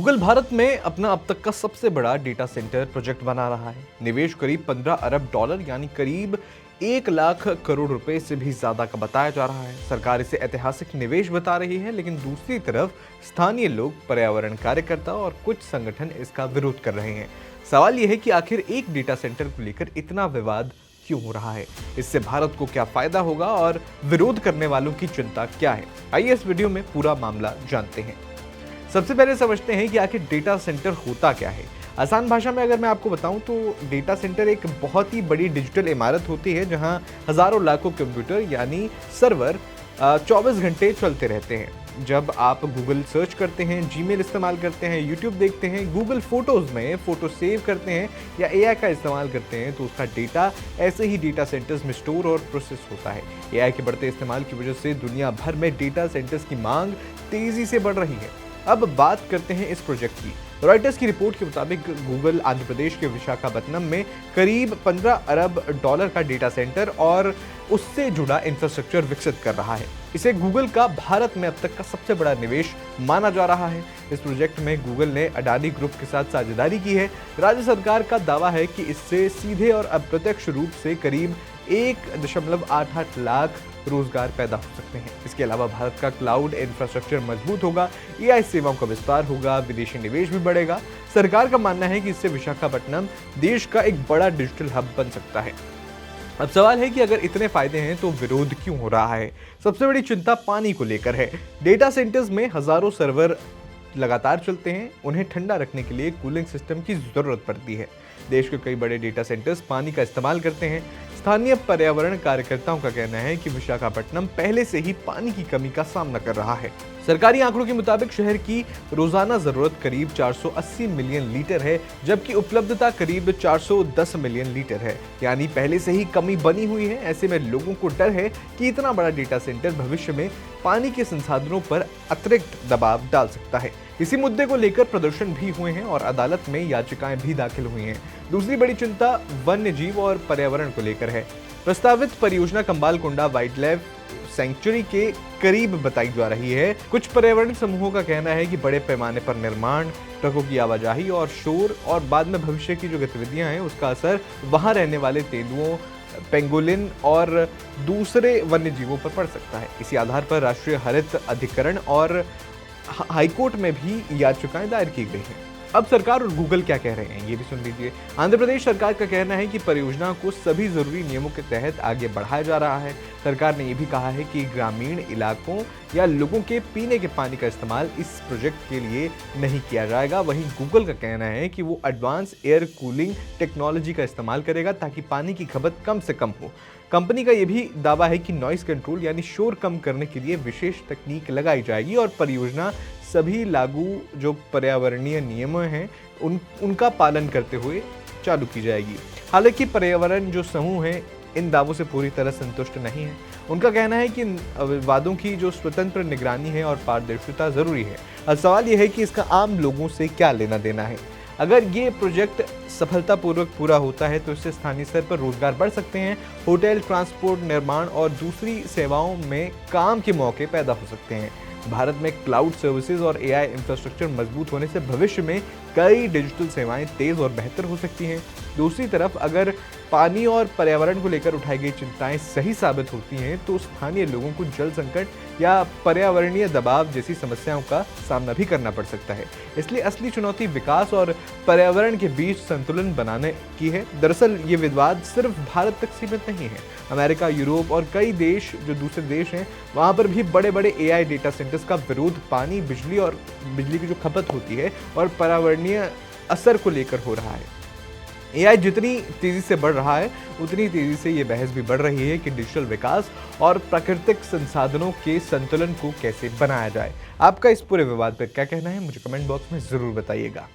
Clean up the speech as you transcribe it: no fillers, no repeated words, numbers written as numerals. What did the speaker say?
Google Bharat में अपना अब तक का सबसे बड़ा डेटा सेंटर प्रोजेक्ट बना रहा है। निवेश करीब 15 अरब डॉलर यानी करीब 1 लाख करोड़ रुपए से भी ज्यादा का बताया जा रहा है। सरकार इसे ऐतिहासिक निवेश बता रही है, लेकिन दूसरी तरफ स्थानीय लोग, पर्यावरण कार्यकर्ता और कुछ संगठन इसका विरोध कर रहे हैं। सवाल यह है कि आखिर एक डेटा सेंटर को लेकर इतना विवाद क्यों हो रहा है, इससे भारत को क्या फायदा होगा और विरोध करने वालों की चिंता क्या है। आइए इस वीडियो में पूरा मामला जानते हैं। सबसे पहले समझते हैं कि आखिर डेटा सेंटर होता क्या है। आसान भाषा में अगर मैं आपको बताऊं तो डेटा सेंटर एक बहुत ही बड़ी डिजिटल इमारत होती है जहां हजारों लाखों कंप्यूटर यानी सर्वर 24 घंटे चलते रहते हैं। जब आप गूगल सर्च करते हैं, जीमेल इस्तेमाल करते हैं, यूट्यूब देखते हैं, गूगल फोटोज में फोटो सेव करते हैं या एआई का इस्तेमाल करते हैं, तो उसका डेटा ऐसे ही डेटा सेंटर्स में स्टोर और प्रोसेस होता है। एआई के बढ़ते इस्तेमाल की वजह से दुनिया भर में डेटा सेंटर्स की मांग तेजी से बढ़ रही है। अब बात करते हैं इस प्रोजेक्ट की। रॉयटर्स की रिपोर्ट के मुताबिक गूगल आंध्र प्रदेश के विशाखापत्तनम में करीब 15 अरब डॉलर का डेटा सेंटर और उससे जुड़ा इंफ्रास्ट्रक्चर विकसित कर रहा है। इसे गूगल का भारत में अब तक का सबसे बड़ा निवेश माना जा रहा है। इस प्रोजेक्ट में गूगल ने अडानी ग्रुप के साथ साझेदारी की है। राज्य सरकार का दावा है कि इससे सीधे और अप्रत्यक्ष रूप से करीब 1.88 लाख रोजगार पैदा हो सकते हैं। इसके अलावा भारत का क्लाउड इंफ्रास्ट्रक्चर मजबूत होगा, एआई सेवाओं का विस्तार होगा, विदेशी निवेश भी बढ़ेगा। सरकार का मानना है कि इससे विशाखापट्टनम देश का एक बड़ा डिजिटल हब बन सकता है। अब सवाल है कि अगर इतने फायदे हैं तो विरोध क्यों हो रहा है। सबसे बड़ी चिंता पानी को लेकर है। डेटा सेंटर्स में हजारों सर्वर लगातार चलते हैं, उन्हें ठंडा रखने के लिए कूलिंग सिस्टम की जरूरत पड़ती है। देश के कई बड़े डेटा सेंटर्स पानी का इस्तेमाल करते हैं। स्थानीय पर्यावरण कार्यकर्ताओं का कहना है कि विशाखापट्टनम पहले से ही पानी की कमी का सामना कर रहा है। सरकारी आंकड़ों के मुताबिक शहर की रोजाना जरूरत करीब 480 मिलियन लीटर है, जबकि उपलब्धता करीब 410 मिलियन लीटर है, यानी पहले से ही कमी बनी हुई है। ऐसे में लोगों को डर है कि इतना बड़ा डेटा सेंटर भविष्य में पानी के संसाधनों पर अतिरिक्त दबाव डाल सकता है। इसी मुद्दे को लेकर प्रदर्शन भी हुए हैं और अदालत में याचिकाएं भी दाखिल हुई हैं। दूसरी बड़ी चिंता वन्य जीव और पर्यावरण को लेकर है। प्रस्तावित परियोजना कंबालकोंडा वाइल्ड लाइफ सेंचुरी के करीब बताई जा रही है। कुछ पर्यावरण समूहों का कहना है कि बड़े पैमाने पर निर्माण, ट्रकों की आवाजाही और शोर और बाद में भविष्य की जो गतिविधियां हैं उसका असर वहां रहने वाले तेंदुओं, पेंगोलिन और दूसरे वन्य जीवों पर पड़ सकता है। इसी आधार पर राष्ट्रीय हरित अधिकरण और हाईकोर्ट में भी याचिकाएं दायर की गई हैं। अब सरकार और गूगल क्या कह रहे हैं ये भी सुन लीजिए। आंध्र प्रदेश सरकार का कहना है कि परियोजना को सभी जरूरी नियमों के तहत आगे बढ़ाया जा रहा है। सरकार ने यह भी कहा है कि ग्रामीण इलाकों या लोगों के पीने के पानी का इस्तेमाल इस प्रोजेक्ट के लिए नहीं किया जाएगा। वहीं गूगल का कहना है कि वो एडवांस एयर कूलिंग टेक्नोलॉजी का इस्तेमाल करेगा ताकि पानी की खपत कम से कम हो। कंपनी का यह भी दावा है कि नॉइस कंट्रोल यानी शोर कम करने के लिए विशेष तकनीक लगाई जाएगी और परियोजना सभी लागू जो पर्यावरणीय नियम हैं उनका पालन करते हुए चालू की जाएगी। हालांकि पर्यावरण जो समूह हैं इन दावों से पूरी तरह संतुष्ट नहीं है। उनका कहना है कि वादों की जो स्वतंत्र निगरानी है और पारदर्शिता जरूरी है। अब सवाल यह है कि इसका आम लोगों से क्या लेना देना है। अगर ये प्रोजेक्ट सफलतापूर्वक पूरा होता है तो इससे स्थानीय स्तर पर रोजगार बढ़ सकते हैं। होटल, ट्रांसपोर्ट, निर्माण और दूसरी सेवाओं में काम के मौके पैदा हो सकते हैं। भारत में क्लाउड सर्विसेज और एआई इंफ्रास्ट्रक्चर मजबूत होने से भविष्य में कई डिजिटल सेवाएं तेज और बेहतर हो सकती हैं। दूसरी तरफ अगर पानी और पर्यावरण को लेकर उठाई गई चिंताएं सही साबित होती हैं तो स्थानीय लोगों को जल संकट या पर्यावरणीय दबाव जैसी समस्याओं का सामना भी करना पड़ सकता है। इसलिए असली चुनौती विकास और पर्यावरण के बीच संतुलन बनाने की है। दरअसल ये विवाद सिर्फ भारत तक सीमित नहीं है। अमेरिका, यूरोप और कई देश जो दूसरे देश हैं वहां पर भी बड़े बड़े एआई डेटा सेंटर्स का विरोध पानी, बिजली और बिजली की जो खपत होती है और पर्यावरणीय असर को लेकर हो रहा है। एआई जितनी तेजी से बढ़ रहा है उतनी तेजी से ये बहस भी बढ़ रही है कि डिजिटल विकास और प्राकृतिक संसाधनों के संतुलन को कैसे बनाया जाए। आपका इस पूरे विवाद पर क्या कहना है मुझे कमेंट बॉक्स में जरूर बताइएगा।